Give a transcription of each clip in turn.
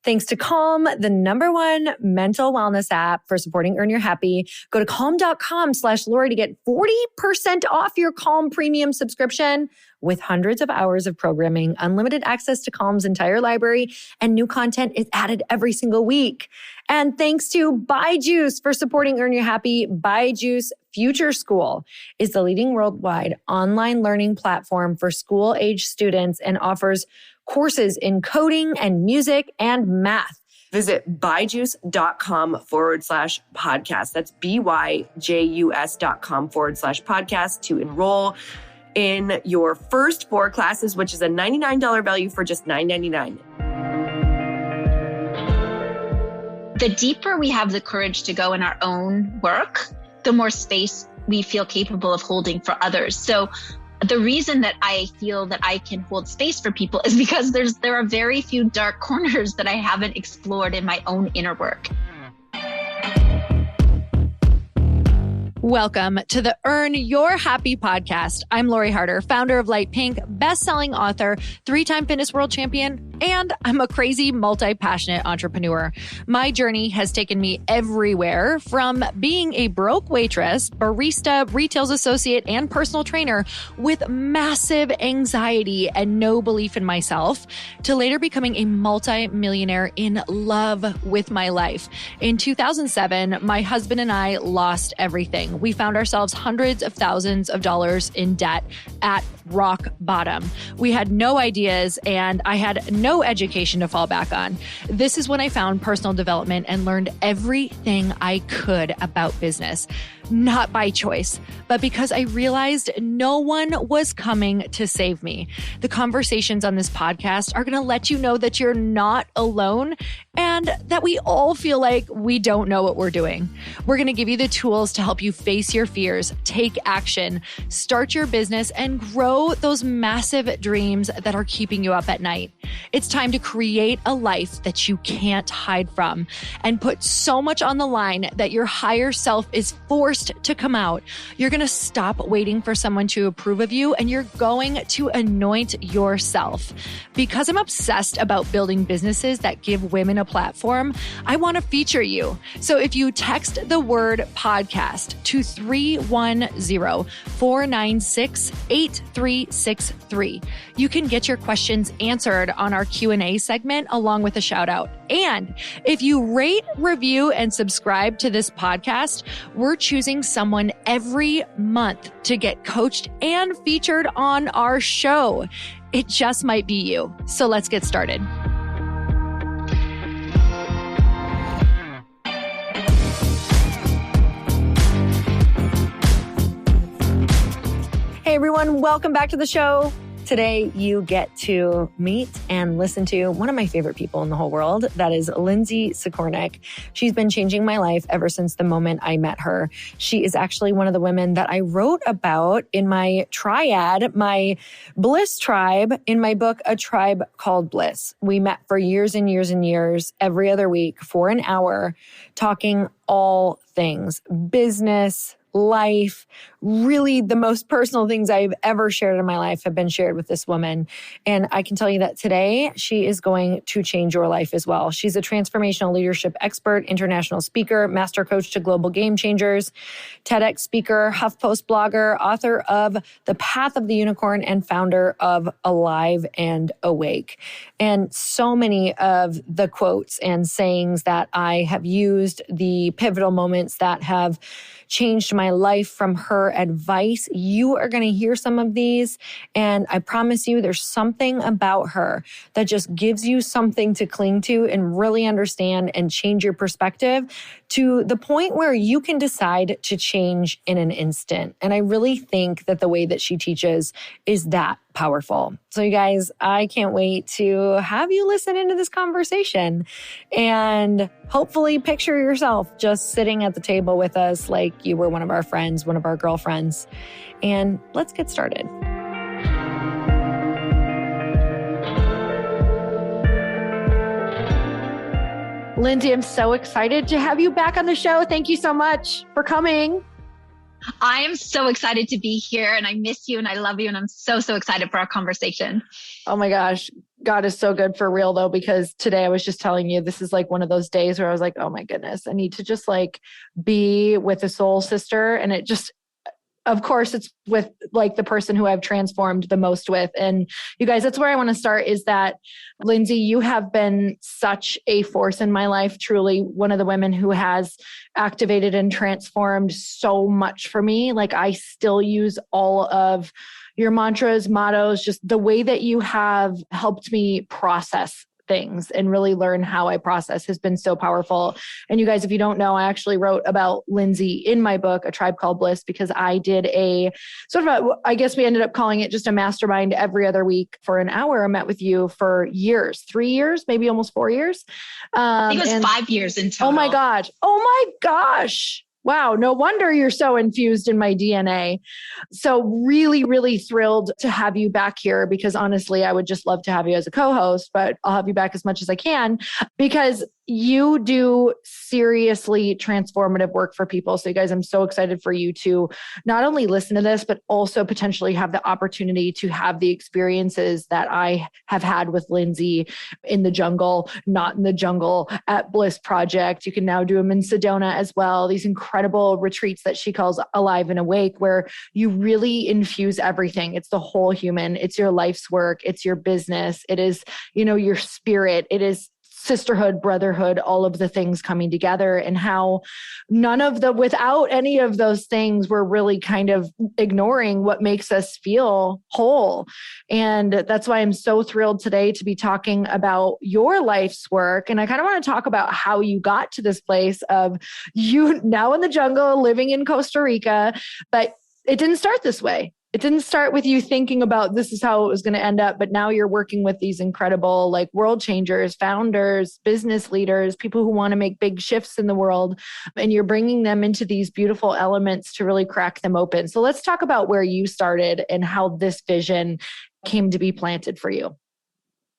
Thanks to Comm, the #1 mental wellness app for supporting Earn Your Happy. Go to comm.com/Lori to get 40% off your Comm premium subscription with hundreds of hours of programming, unlimited access to Comm's entire library, and new content is added every single week. And thanks to Byju's for supporting Earn Your Happy. Byju's Future School is the leading worldwide online learning platform for school-age students and offers courses in coding and music and math. Visit byju's.com/podcast. That's byjus.com/podcast to enroll in your first 4 classes, which is a $99 value for just $9.99. The deeper we have the courage to go in our own work, the more space we feel capable of holding for others. So the reason that I feel that I can hold space for people is because there are very few dark corners that I haven't explored in my own inner work. Welcome to the Earn Your Happy podcast. I'm Lori Harder, founder of Light Pink, best-selling author, 3-time fitness world champion, and I'm a crazy, multi-passionate entrepreneur. My journey has taken me everywhere, from being a broke waitress, barista, retail associate, and personal trainer with massive anxiety and no belief in myself, to later becoming a multi-millionaire in love with my life. In 2007, my husband and I lost everything. We found ourselves hundreds of thousands of dollars in debt at rock bottom. We had no ideas and I had no education to fall back on. This is when I found personal development and learned everything I could about business. Not by choice, but because I realized no one was coming to save me. The conversations on this podcast are going to let you know that you're not alone and that we all feel like we don't know what we're doing. We're going to give you the tools to help you face your fears, take action, start your business, and grow those massive dreams that are keeping you up at night. It's time to create a life that you can't hide from and put so much on the line that your higher self is forced to come out. You're going to stop waiting for someone to approve of you and you're going to anoint yourself. Because I'm obsessed about building businesses that give women a platform, I want to feature you. So if you text the word podcast to 310-496-8363, you can get your questions answered on our Q&A segment along with a shout out. And if you rate, review, and subscribe to this podcast, we're choosing someone every month to get coached and featured on our show. It just might be you. So let's get started. Hey everyone, welcome back to the show. Today, you get to meet and listen to one of my favorite people in the whole world. That is Lindsay. She's been changing my life ever since the moment I met her. She is actually one of the women that I wrote about in my triad, my Bliss tribe, in my book, A Tribe Called Bliss. We met for years and years and years, every other week for an hour, talking all things business, life. Really, the most personal things I've ever shared in my life have been shared with this woman. And I can tell you that today she is going to change your life as well. She's a transformational leadership expert, international speaker, master coach to global game changers, TEDx speaker, HuffPost blogger, author of The Path of the Unicorn, and founder of Alive and Awake. And so many of the quotes and sayings that I have used, the pivotal moments that have changed my life from her advice. You are going to hear some of these, and I promise you there's something about her that just gives you something to cling to and really understand and change your perspective to the point where you can decide to change in an instant. And I really think that the way that she teaches is that powerful. So you guys, I can't wait to have you listen into this conversation and hopefully picture yourself just sitting at the table with us like you were one of our friends, one of our girlfriends. And let's get started. Lindsay, I'm so excited to have you back on the show. Thank you so much for coming. I am so excited to be here and I miss you and I love you and I'm so excited for our conversation. Oh my gosh. God is so good for real though, because today I was just telling you, this is like one of those days where I was like, oh my goodness, I need to just like be with a soul sister. And it just, of course, it's with like the person who I've transformed the most with. And you guys, that's where I want to start is that, Lindsay, you have been such a force in my life, truly one of the women who has activated and transformed so much for me. Like I still use all of your mantras, mottos, just the way that you have helped me process things and really learn how I process has been so powerful. And you guys, if you don't know, I actually wrote about Lindsay in my book, A Tribe Called Bliss, because I did a sort of I guess we ended up calling it just a mastermind every other week for an hour. I met with you for years, 3 years, maybe almost 4 years. I think it was 5 years in total. Oh my gosh. Oh my gosh. Wow. No wonder you're so infused in my DNA. So really, really thrilled to have you back here because honestly, I would just love to have you as a co-host, but I'll have you back as much as I can because you do seriously transformative work for people. So you guys, I'm so excited for you to not only listen to this, but also potentially have the opportunity to have the experiences that I have had with Lindsay in the jungle, not in the jungle, at Bliss Project. You can now do them in Sedona as well. These incredible retreats that she calls Alive and Awake, where you really infuse everything. It's the whole human. It's your life's work. It's your business. It is, your spirit. It is sisterhood, brotherhood, all of the things coming together, and how without any of those things, we're really kind of ignoring what makes us feel whole. And that's why I'm so thrilled today to be talking about your life's work. And I kind of want to talk about how you got to this place of you now in the jungle, living in Costa Rica, but it didn't start this way. It didn't start with you thinking about this is how it was going to end up, but now you're working with these incredible like world changers, founders, business leaders, people who want to make big shifts in the world, and you're bringing them into these beautiful elements to really crack them open. So let's talk about where you started and how this vision came to be planted for you.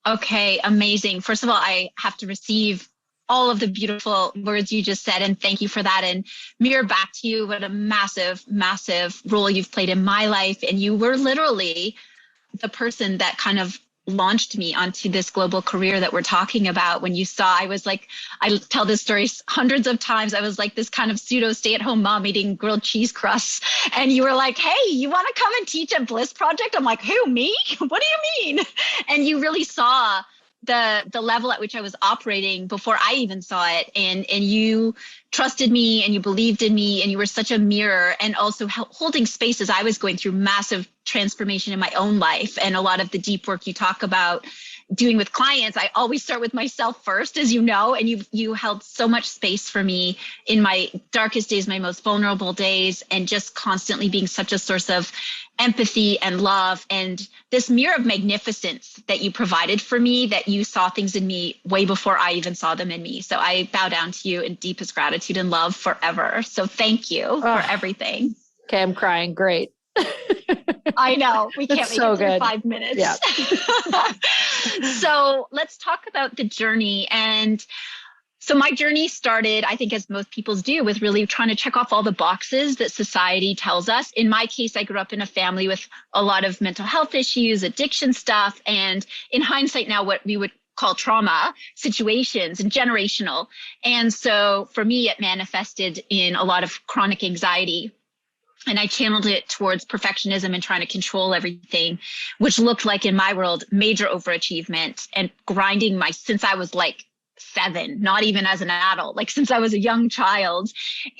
Okay, amazing. First of all, I have to receive all of the beautiful words you just said. And thank you for that. And mirror back to you what a massive, massive role you've played in my life. And you were literally the person that kind of launched me onto this global career that we're talking about. When you saw, I was like, I tell this story hundreds of times. I was like this kind of pseudo stay-at-home mom eating grilled cheese crusts. And you were like, hey, you want to come and teach at Bliss Project? I'm like, who, me? What do you mean? And you really saw the level at which I was operating before I even saw it. And you trusted me and you believed in me and you were such a mirror, and also holding space as I was going through massive transformation in my own life. And a lot of the deep work you talk about doing with clients, I always start with myself first, as you know, and you held so much space for me in my darkest days, my most vulnerable days, and just constantly being such a source of empathy and love and this mirror of magnificence that you provided for me, that you saw things in me way before I even saw them in me. So I bow down to you in deepest gratitude and love forever. So thank you for everything. Okay, I'm crying. Great. I know. We can't make it through 5 minutes. Yeah. So let's talk about the journey. And so my journey started, I think, as most people's do, with really trying to check off all the boxes that society tells us. In my case, I grew up in a family with a lot of mental health issues, addiction stuff, and in hindsight now, what we would call trauma situations and generational. And so for me, it manifested in a lot of chronic anxiety. And I channeled it towards perfectionism and trying to control everything, which looked like in my world, major overachievement and grinding since I was like 7, not even as an adult, like since I was a young child.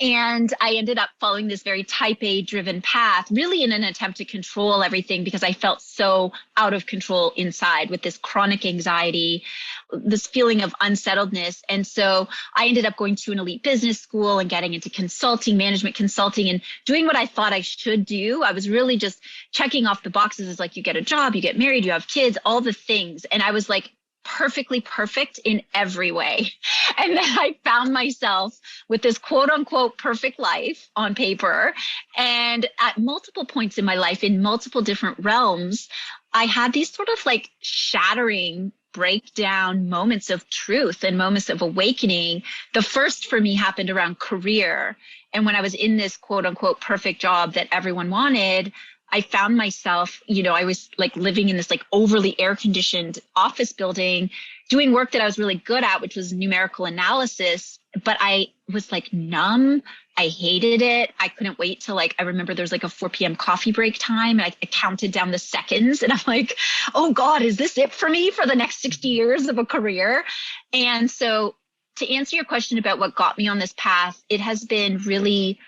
And I ended up following this very type A driven path, really in an attempt to control everything because I felt so out of control inside with this chronic anxiety, this feeling of unsettledness. And so I ended up going to an elite business school and getting into consulting, management consulting, and doing what I thought I should do. I was really just checking off the boxes as like, you get a job, you get married, you have kids, all the things. And I was like, perfectly perfect in every way. And then I found myself with this quote unquote perfect life on paper. And at multiple points in my life, in multiple different realms, I had these sort of like shattering breakdown moments of truth and moments of awakening. The first for me happened around career. And when I was in this quote unquote perfect job that everyone wanted, I found myself, I was like living in this like overly air conditioned office building, doing work that I was really good at, which was numerical analysis, but I was like numb. I hated it. I couldn't wait till I remember there's like a 4 p.m. coffee break time, and I counted down the seconds, and I'm like, oh God, is this it for me for the next 60 years of a career? And so to answer your question about what got me on this path, it has been really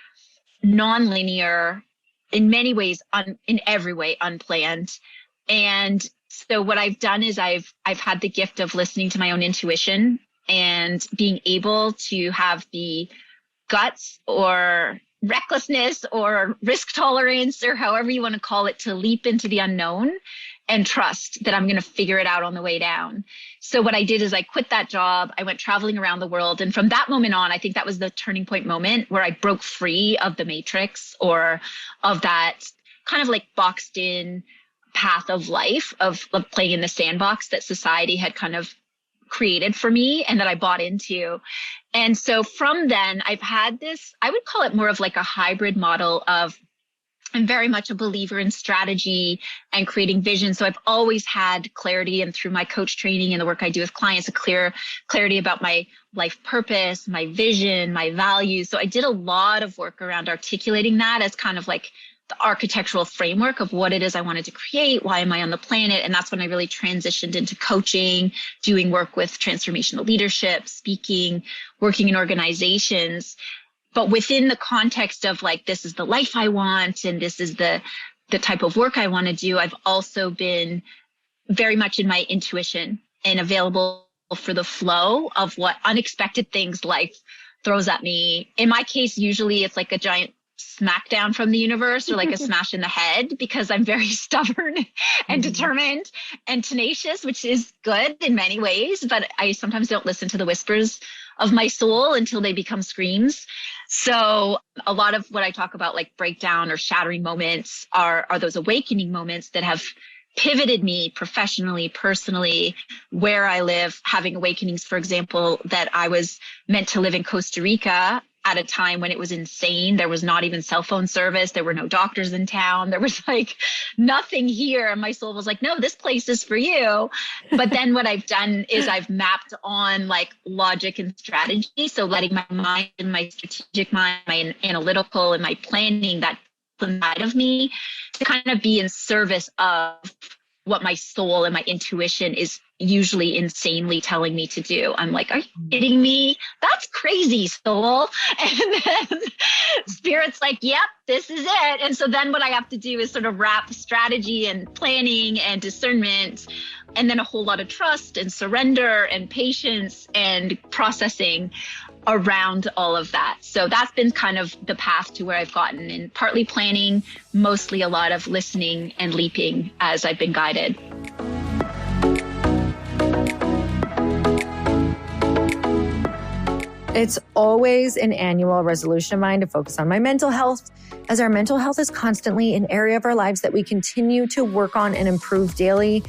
nonlinear, in many ways, in every way, unplanned. And so what I've done is I've had the gift of listening to my own intuition and being able to have the guts or recklessness or risk tolerance, or however you want to call it, to leap into the unknown and trust that I'm going to figure it out on the way down. So what I did is I quit that job. I went traveling around the world. And from that moment on, I think that was the turning point moment where I broke free of the matrix, or of that kind of like boxed in path of life of playing in the sandbox that society had kind of created for me and that I bought into. And so from then I've had this, I would call it more of like a hybrid model of, I'm very much a believer in strategy and creating vision. So I've always had clarity, and through my coach training and the work I do with clients, clarity about my life purpose, my vision, my values. So I did a lot of work around articulating that as kind of like the architectural framework of what it is I wanted to create. Why am I on the planet? And that's when I really transitioned into coaching, doing work with transformational leadership, speaking, working in organizations. But within the context of like, this is the life I want, and this is the type of work I want to do, I've also been very much in my intuition and available for the flow of what unexpected things life throws at me. In my case, usually it's like a giant smackdown from the universe, or like a smash in the head, because I'm very stubborn and determined and tenacious, which is good in many ways, but I sometimes don't listen to the whispers of my soul until they become screams. So a lot of what I talk about, like breakdown or shattering moments, are those awakening moments that have pivoted me professionally, personally, where I live, having awakenings, for example, that I was meant to live in Costa Rica at a time when it was insane. There was not even cell phone service. There were no doctors in town. There was like nothing here. And my soul was like, no, this place is for you. But then what I've done is I've mapped on like logic and strategy. So letting my mind and my strategic mind, my analytical and my planning, that inside of me, to kind of be in service of what my soul and my intuition is usually insanely telling me to do. I'm like, are you kidding me? That's crazy, soul. And then spirit's like, yep, this is it. And so then what I have to do is sort of wrap strategy and planning and discernment, and then a whole lot of trust and surrender and patience and processing around all of that. So that's been kind of the path to where I've gotten, and partly planning, mostly a lot of listening and leaping as I've been guided. It's always an annual resolution of mine to focus on my mental health, as our mental health is constantly an area of our lives that we continue to work on and improve daily.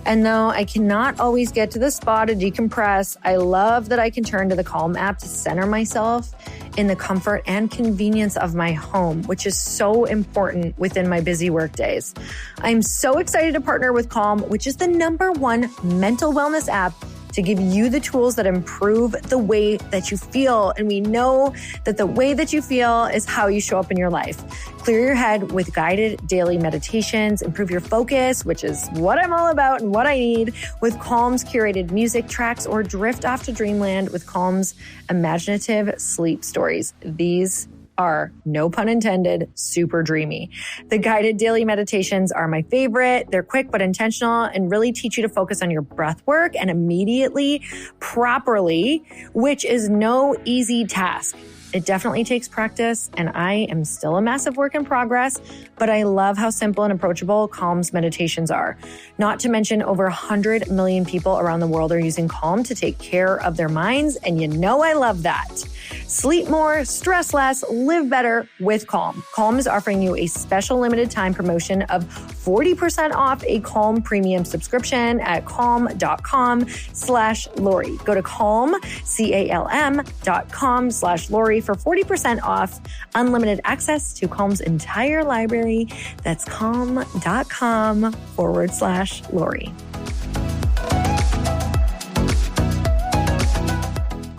And though I cannot always get to the spa to decompress, I love that I can turn to the Comm app to center myself in the comfort and convenience of my home, which is so important within my busy work days. I'm so excited to partner with Comm, which is the #1 mental wellness app to give you the tools that improve the way that you feel. And we know that the way that you feel is how you show up in your life. Clear your head with guided daily meditations, improve your focus, which is what I'm all about and what I need, with Comm's curated music tracks, or drift off to dreamland with Comm's imaginative sleep stories. These are, no pun intended, super dreamy. The guided daily meditations are my favorite. They're quick but intentional and really teach you to focus on your breath work and immediately, properly, which is no easy task. It definitely takes practice, and I am still a massive work in progress, but I love how simple and approachable Comm's meditations are. Not to mention, over 100 million people around the world are using Comm to take care of their minds, and you know I love that. Sleep more, stress less, live better with Comm. Comm is offering you a special limited time promotion of 40% off a Comm premium subscription at comm.com/Lori. Go to Comm, CALM.com/Lori for 40% off unlimited access to Comm's entire library. That's comm.com/Lori.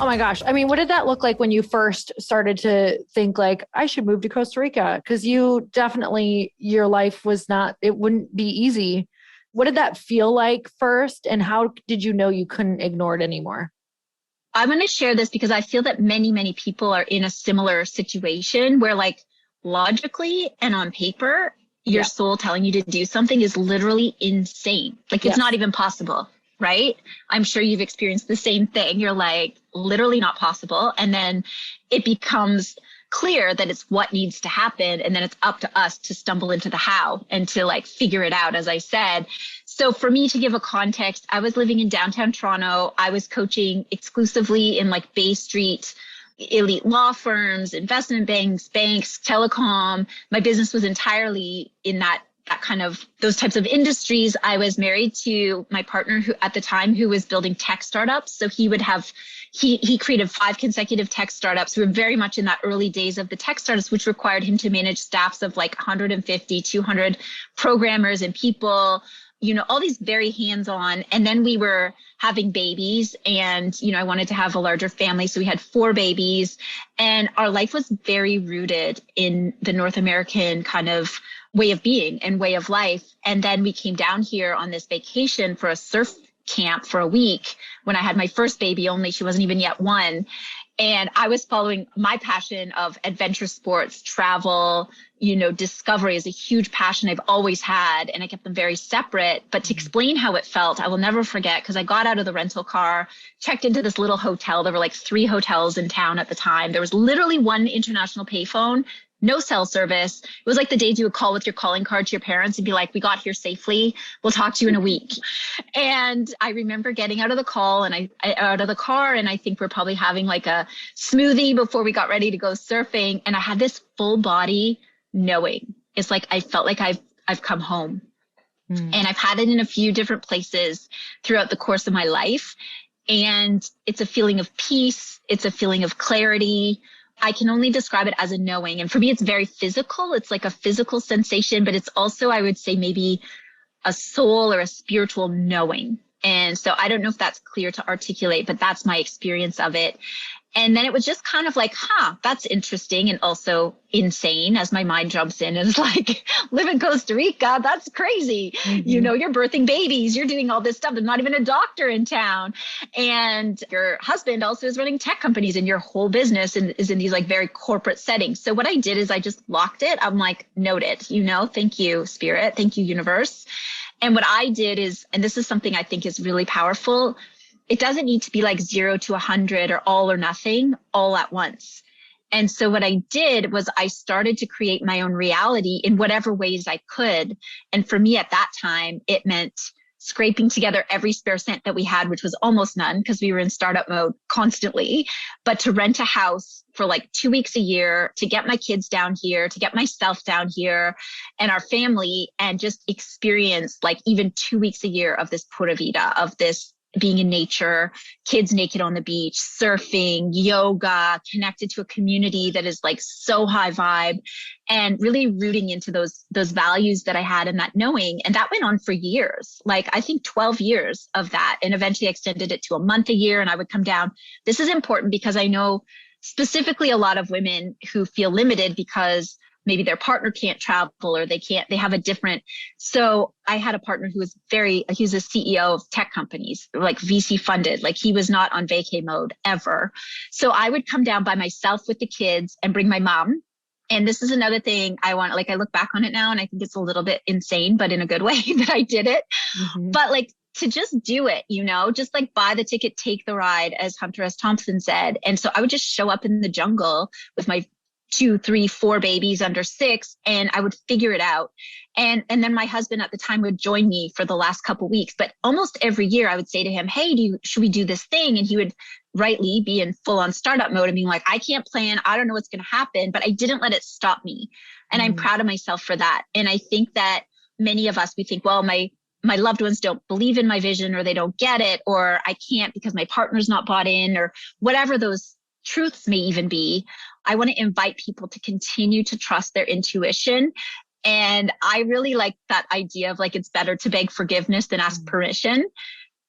Oh my gosh. I mean, what did that look like when you first started to think like, I should move to Costa Rica? Because you definitely, your life was not, it wouldn't be easy. What did that feel like first? And how did you know you couldn't ignore it anymore? I'm going to share this because I feel that many, many people are in a similar situation where like logically and on paper, your soul telling you to do something is literally insane. Like it's not even possible. Right? I'm sure you've experienced the same thing. You're like, literally not possible. And then it becomes clear that it's what needs to happen. And then it's up to us to stumble into the how and to like figure it out, as I said. So for me, to give a context, I was living in downtown Toronto. I was coaching exclusively in like Bay Street, elite law firms, investment banks, telecom. My business was entirely in that kind of those types of industries. I was married to my partner who at the time who was building tech startups. So he created 5 consecutive tech startups. We were very much in that early days of the tech startups, which required him to manage staffs of like 150, 200 programmers and people, you know, all these very hands-on. And then we were having babies and, you know, I wanted to have a larger family. So we had 4 babies and our life was very rooted in the North American kind of way of being and way of life. And then we came down here on this vacation for a surf camp for a week when I had my first baby, only she wasn't even yet 1. And I was following my passion of adventure sports, travel, you know, discovery is a huge passion I've always had. And I kept them very separate. But to explain how it felt, I will never forget, because I got out of the rental car, checked into this little hotel. There were like 3 hotels in town at the time. There was literally 1 international payphone, no cell service. It was like the days you would call with your calling card to your parents and be like, we got here safely. We'll talk to you in a week. And I remember getting out of the car and I think we're probably having like a smoothie before we got ready to go surfing. And I had this full body knowing. It's like, I felt like I've come home. And I've had it in a few different places throughout the course of my life. And it's a feeling of peace. It's a feeling of clarity. I can only describe it as a knowing. And for me, it's very physical. It's like a physical sensation, but it's also, I would say, maybe a soul or a spiritual knowing. And so I don't know if that's clear to articulate, but that's my experience of it. And then it was just kind of like, that's interesting and also insane as my mind jumps in and is like, live in Costa Rica, that's crazy. You know, you're birthing babies, you're doing all this stuff. There's not even a doctor in town. And your husband also is running tech companies and your whole business is in these like very corporate settings. So what I did is I just locked it. I'm like, noted, you know, thank you, spirit. Thank you, universe. And what I did is, and this is something I think is really powerful, it doesn't need to be like 0 to 100 or all or nothing all at once. And so what I did was I started to create my own reality in whatever ways I could. And for me at that time, it meant scraping together every spare cent that we had, which was almost none because we were in startup mode constantly, but to rent a house for like 2 weeks a year, to get my kids down here, to get myself down here and our family, and just experience like even 2 weeks a year of this pura vida, of this being in nature, kids naked on the beach, surfing, yoga, connected to a community that is like so high vibe, and really rooting into those values that I had and that knowing. And that went on for years, like I think 12 years of that, and eventually extended it to a month a year. And I would come down. This is important because I know specifically a lot of women who feel limited because maybe their partner can't travel or they have a different. So I had a partner who was he's a CEO of tech companies, like VC funded, like he was not on vacay mode ever. So I would come down by myself with the kids and bring my mom. And this is another thing I look back on it now and I think it's a little bit insane, but in a good way that I did it. But like to just do it, you know, just like buy the ticket, take the ride, as Hunter S. Thompson said. And so I would just show up in the jungle with my 2, 3, 4 babies under 6, and I would figure it out. And then my husband at the time would join me for the last couple of weeks. But almost every year I would say to him, hey, should we do this thing? And he would rightly be in full on startup mode and being like, I can't plan. I don't know what's going to happen, but I didn't let it stop me. And I'm proud of myself for that. And I think that many of us, we think, well, my loved ones don't believe in my vision, or they don't get it, or I can't because my partner's not bought in, or whatever those truths may even be. I want to invite people to continue to trust their intuition. And I really like that idea of like, it's better to beg forgiveness than ask permission.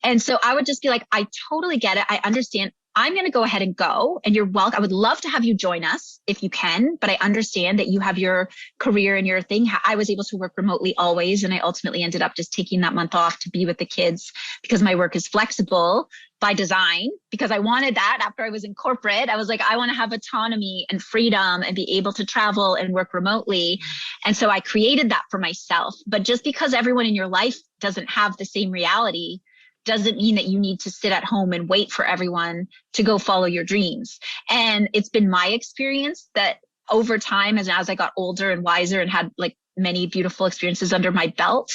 And so I would just be like, I totally get it. I understand. I'm going to go ahead and go, and you're welcome. I would love to have you join us if you can, but I understand that you have your career and your thing. I was able to work remotely always. And I ultimately ended up just taking that month off to be with the kids because my work is flexible by design, because I wanted that after I was in corporate. I was like, I want to have autonomy and freedom and be able to travel and work remotely. And so I created that for myself. But just because everyone in your life doesn't have the same reality doesn't mean that you need to sit at home and wait for everyone to go follow your dreams. And it's been my experience that over time, as I got older and wiser and had like many beautiful experiences under my belt,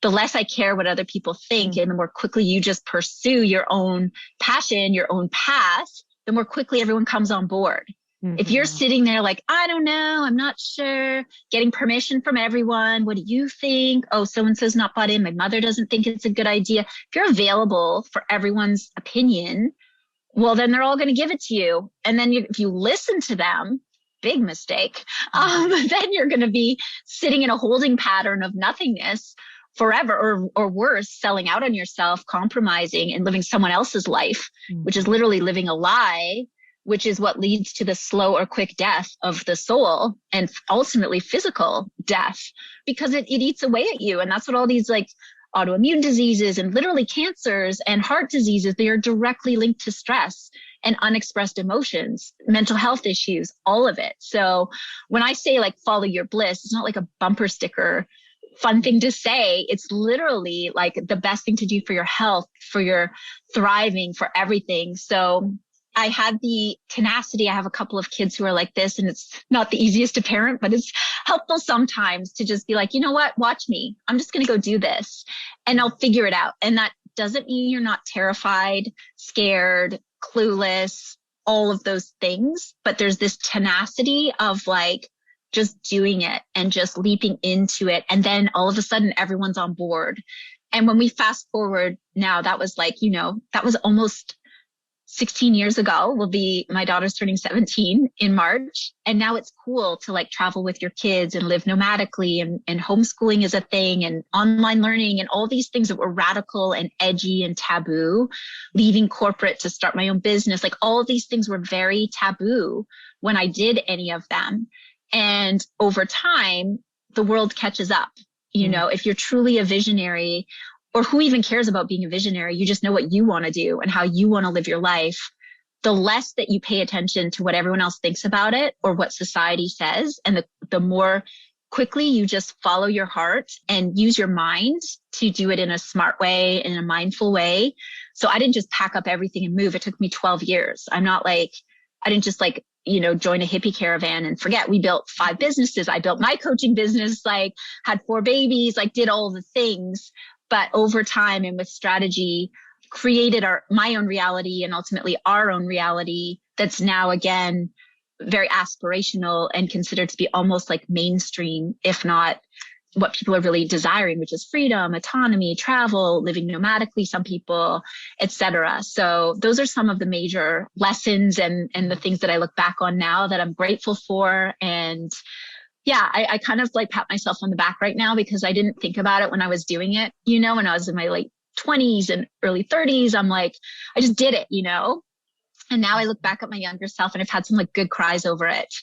the less I care what other people think, and the more quickly you just pursue your own passion, your own path, the more quickly everyone comes on board. If you're sitting there like, I don't know, I'm not sure, getting permission from everyone. What do you think? Oh, so-and-so's not bought in. My mother doesn't think it's a good idea. If you're available for everyone's opinion, well, then they're all going to give it to you. And then if you listen to them, big mistake, then you're going to be sitting in a holding pattern of nothingness forever, or worse, selling out on yourself, compromising and living someone else's life, which is literally living a lie, which is what leads to the slow or quick death of the soul and ultimately physical death, because it eats away at you. And that's what all these like autoimmune diseases and literally cancers and heart diseases, they are directly linked to stress and unexpressed emotions, mental health issues, all of it. So when I say like, follow your bliss, it's not like a bumper sticker fun thing to say. It's literally like the best thing to do for your health, for your thriving, for everything. So I had the tenacity. I have a couple of kids who are like this, and it's not the easiest to parent, but it's helpful sometimes to just be like, you know what, watch me. I'm just going to go do this and I'll figure it out. And that doesn't mean you're not terrified, scared, clueless, all of those things. But there's this tenacity of like just doing it and just leaping into it. And then all of a sudden everyone's on board. And when we fast forward now, that was like, that was almost 16 years ago. My daughter's turning 17 in March. And now it's cool to like travel with your kids and live nomadically, and homeschooling is a thing, and online learning and all these things that were radical and edgy and taboo, leaving corporate to start my own business. Like all of these things were very taboo when I did any of them. And over time, the world catches up. If you're truly a visionary, or who even cares about being a visionary, you just know what you want to do and how you want to live your life. The less that you pay attention to what everyone else thinks about it or what society says, and the more quickly you just follow your heart and use your mind to do it in a smart way, in a mindful way. So I didn't just pack up everything and move. It took me 12 years. I didn't just like, join a hippie caravan and forget. We built 5 businesses. I built my coaching business, like had 4 babies, like did all the things. But over time and with strategy, created my own reality, and ultimately our own reality that's now, again, very aspirational and considered to be almost like mainstream, if not what people are really desiring, which is freedom, autonomy, travel, living nomadically, some people, etc. So those are some of the major lessons and the things that I look back on now that I'm grateful for. And yeah, I kind of like pat myself on the back right now, because I didn't think about it when I was doing it, when I was in my late 20s and early 30s. I'm like, I just did it, And now I look back at my younger self, and I've had some like good cries over it.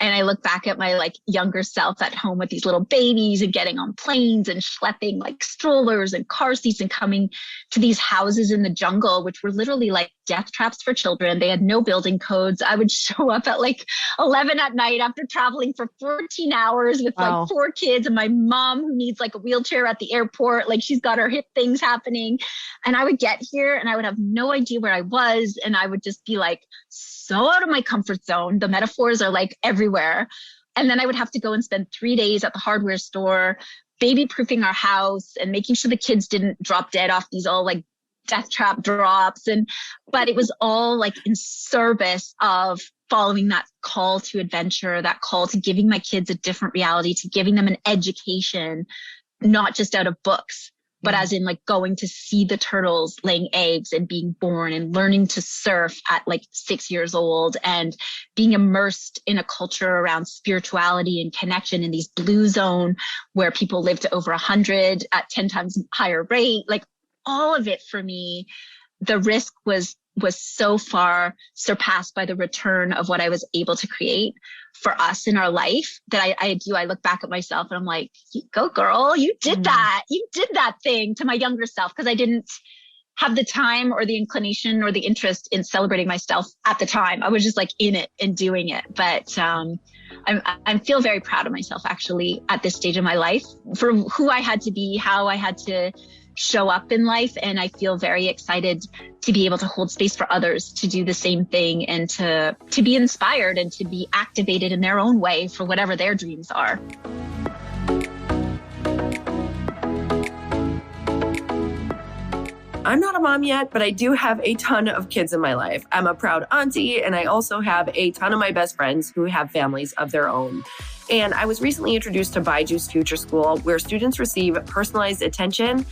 And I look back at my like younger self at home with these little babies and getting on planes and schlepping like strollers and car seats and coming to these houses in the jungle, which were literally like death traps for children. They had no building codes. I would show up at like 11 at night after traveling for 14 hours with like 4 kids, and my mom who needs like a wheelchair at the airport. Like she's got her hip things happening. And I would get here and I would have no idea where I was. And I would just be like so out of my comfort zone. The metaphors are like everywhere. And then I would have to go and spend 3 days at the hardware store, baby proofing our house and making sure the kids didn't drop dead off these all like death trap drops. But it was all like in service of following that call to adventure, that call to giving my kids a different reality, to giving them an education, not just out of books, but as in like going to see the turtles laying eggs and being born and learning to surf at like 6 years old and being immersed in a culture around spirituality and connection in these blue zone where people live to over 100 at 10 times higher rate. Like all of it for me, the risk was so far surpassed by the return of what I was able to create for us in our life that I look back at myself and I'm like, go girl, you did that. You did that thing to my younger self, because I didn't have the time or the inclination or the interest in celebrating myself at the time. I was just like in it and doing it. But I feel very proud of myself actually at this stage of my life for who I had to be, how I had to show up in life. And I feel very excited to be able to hold space for others to do the same thing and to be inspired and to be activated in their own way for whatever their dreams are. I'm not a mom yet, but I do have a ton of kids in my life. I'm a proud auntie, and I also have a ton of my best friends who have families of their own. And I was recently introduced to Byju's Future School, where students receive personalized attention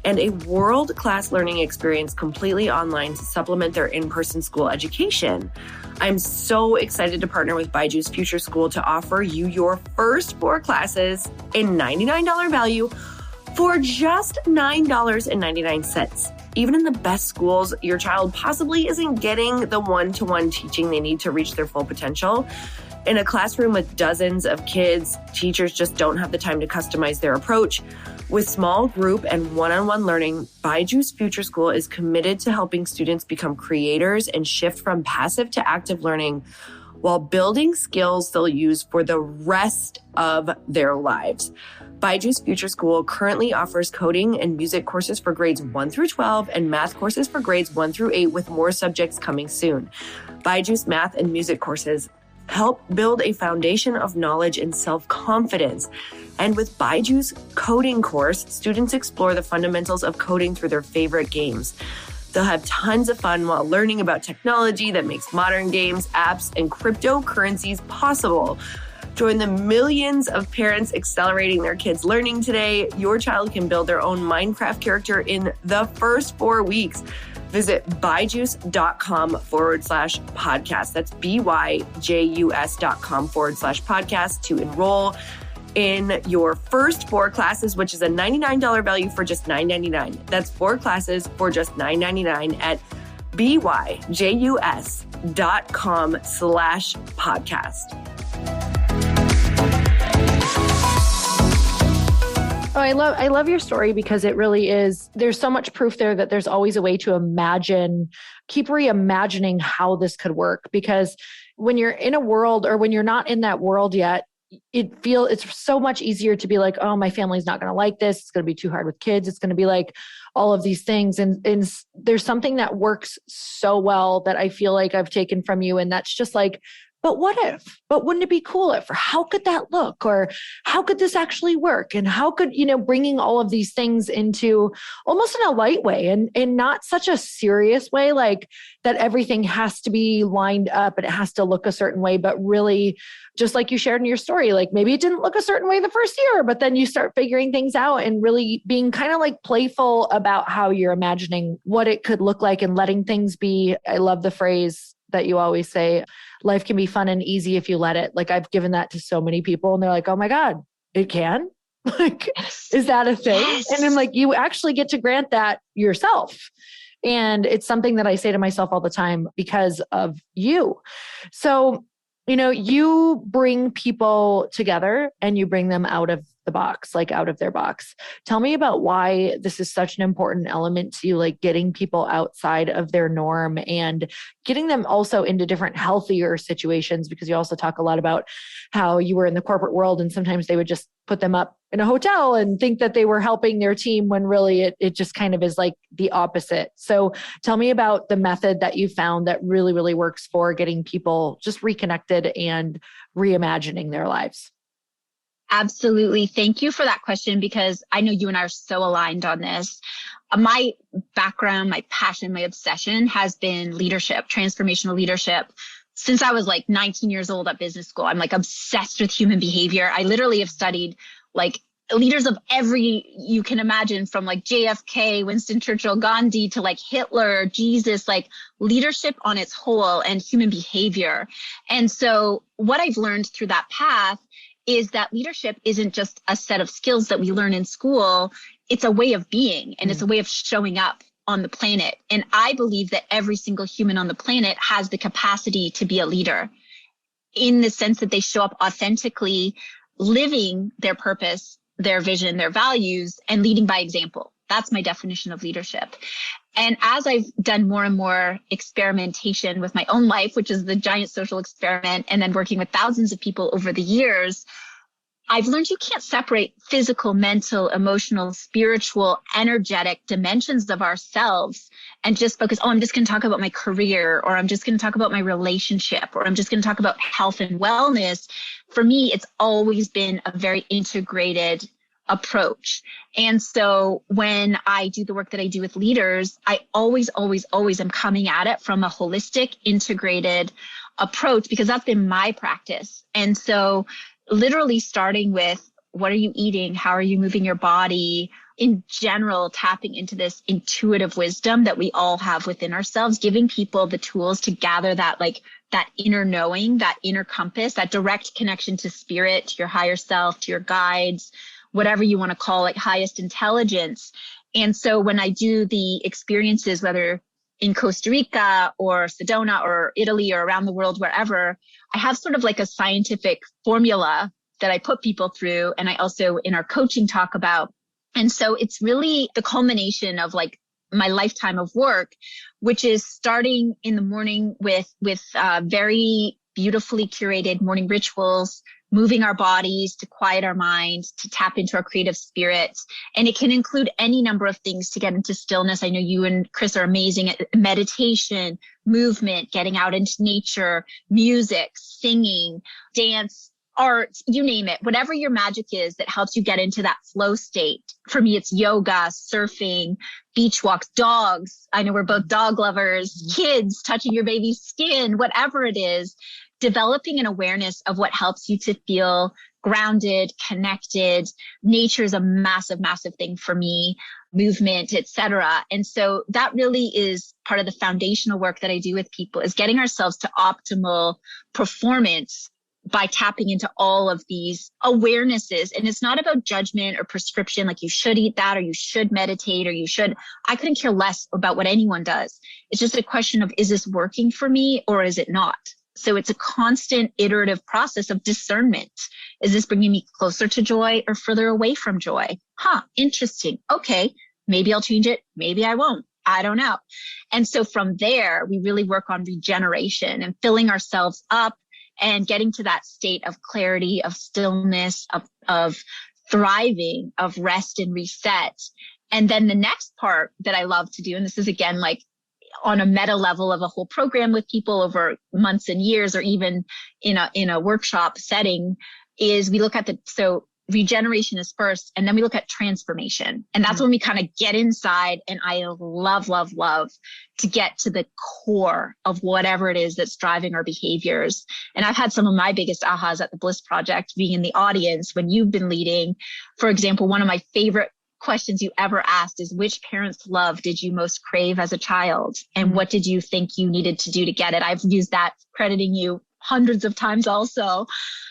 and a world-class learning experience completely online to supplement their in-person school education. I'm so excited to partner with Byju's Future School to offer you your first 4 classes, a $99 value, for just $9.99. Even in the best schools, your child possibly isn't getting the one-to-one teaching they need to reach their full potential. In a classroom with dozens of kids, teachers just don't have the time to customize their approach. With small group and one-on-one learning, Byju's Future School is committed to helping students become creators and shift from passive to active learning while building skills they'll use for the rest of their lives. Byju's Future School currently offers coding and music courses for grades 1 through 12 and math courses for grades 1 through 8, with more subjects coming soon. Byju's math and music courses help build a foundation of knowledge and self-confidence. And with Byju's coding course, students explore the fundamentals of coding through their favorite games. They'll have tons of fun while learning about technology that makes modern games, apps, and cryptocurrencies possible. Join the millions of parents accelerating their kids' learning today. Your child can build their own Minecraft character in the first 4 weeks. Visit byju's.com/podcast. That's byjus.com/podcast to enroll in your first 4 classes, which is a $99 value for just $9.99. That's 4 classes for just $9.99 at byjus.com/podcast. Oh, I love your story, because it really is, there's so much proof there that there's always a way to imagine, keep reimagining how this could work. Because when you're in a world, or when you're not in that world yet, it's so much easier to be like, oh, my family's not going to like this. It's going to be too hard with kids. It's going to be like all of these things. And there's something that works so well that I feel like I've taken from you. And that's just like, but what if, but wouldn't it be cool if, or how could that look? Or how could this actually work? And how could, bringing all of these things into almost in a light way and not such a serious way, like that everything has to be lined up and it has to look a certain way, but really just like you shared in your story, like maybe it didn't look a certain way the first year, but then you start figuring things out and really being kind of like playful about how you're imagining what it could look like and letting things be. I love the phrase that you always say, life can be fun and easy if you let it. Like I've given that to so many people and they're like, oh my God, it can? Like, yes. Is that a thing? Yes. And I'm like, you actually get to grant that yourself. And it's something that I say to myself all the time because of you. So, you bring people together and you bring them out of the box, like out of their box. Tell me about why this is such an important element to you, like getting people outside of their norm and getting them also into different healthier situations, because you also talk a lot about how you were in the corporate world and sometimes they would just put them up in a hotel and think that they were helping their team when really it just kind of is like the opposite. So tell me about the method that you found that really, really works for getting people just reconnected and reimagining their lives. Absolutely. Thank you for that question, because I know you and I are so aligned on this. My background, my passion, my obsession has been leadership, transformational leadership. Since I was like 19 years old at business school, I'm like obsessed with human behavior. I literally have studied like leaders of every, you can imagine, from like JFK, Winston Churchill, Gandhi, to like Hitler, Jesus, like leadership on its whole and human behavior. And so what I've learned through that path is that leadership isn't just a set of skills that we learn in school. It's a way of being, and it's a way of showing up on the planet. And I believe that every single human on the planet has the capacity to be a leader, in the sense that they show up authentically, living their purpose, their vision, their values, and leading by example. That's my definition of leadership. And as I've done more and more experimentation with my own life, which is the giant social experiment, and then working with thousands of people over the years, I've learned you can't separate physical, mental, emotional, spiritual, energetic dimensions of ourselves and just focus, I'm just going to talk about my career, or I'm just going to talk about my relationship, or I'm just going to talk about health and wellness. For me, it's always been a very integrated approach. And so when I do the work that I do with leaders, I always am coming at it from a holistic, integrated approach, because that's been my practice. And so literally starting with, what are you eating? How are you moving your body? In general, tapping into this intuitive wisdom that we all have within ourselves, giving people the tools to gather that, like that inner knowing, that inner compass, that direct connection to spirit, to your higher self, to your guides, whatever you want to call it, highest intelligence. And so when I do the experiences, whether in Costa Rica or Sedona or Italy or around the world, wherever, I have sort of like a scientific formula that I put people through. And I also in our coaching talk about. And so it's really the culmination of like my lifetime of work, which is starting in the morning with very beautifully curated morning rituals, moving our bodies to quiet our minds, to tap into our creative spirits. And it can include any number of things to get into stillness. I know you and Chris are amazing at meditation, movement, getting out into nature, music, singing, dance, art, you name it, whatever your magic is that helps you get into that flow state. For me, it's yoga, surfing, beach walks, dogs. I know we're both dog lovers, kids, touching your baby's skin, whatever it is. Developing an awareness of what helps you to feel grounded, connected. Nature is a massive, massive thing for me, movement, etc. And so that really is part of the foundational work that I do with people, is getting ourselves to optimal performance by tapping into all of these awarenesses. And it's not about judgment or prescription, like you should eat that, or you should meditate, or you should, I couldn't care less about what anyone does. It's just a question of, is this working for me or is it not? So it's a constant iterative process of discernment. Is this bringing me closer to joy or further away from joy? Interesting. Okay, maybe I'll change it. Maybe I won't. I don't know. And so from there, we really work on regeneration and filling ourselves up and getting to that state of clarity, of stillness, of thriving, of rest and reset. And then the next part that I love to do, and this is again, like on a meta level of a whole program with people over months and years, or even in a workshop setting, is we look at so regeneration is first, and then we look at transformation. And that's when we kind of get inside. And I love to get to the core of whatever it is that's driving our behaviors. And I've had some of my biggest ahas at the Bliss Project being in the audience when you've been leading. For example, one of my favorite questions you ever asked is, which parent's love did you most crave as a child? And what did you think you needed to do to get it? I've used that, crediting you hundreds of times also,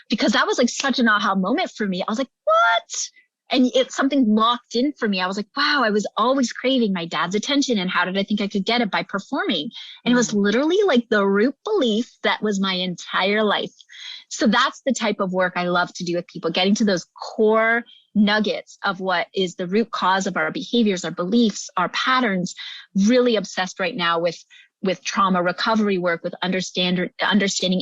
because that was like such an aha moment for me. I was like, what? And it's something locked in for me. I was like, wow, I was always craving my dad's attention. And how did I think I could get it? By performing. And it was literally like the root belief that was my entire life. So that's the type of work I love to do with people, getting to those core nuggets of what is the root cause of our behaviors, our beliefs, our patterns. Really obsessed right now with trauma recovery work, with understanding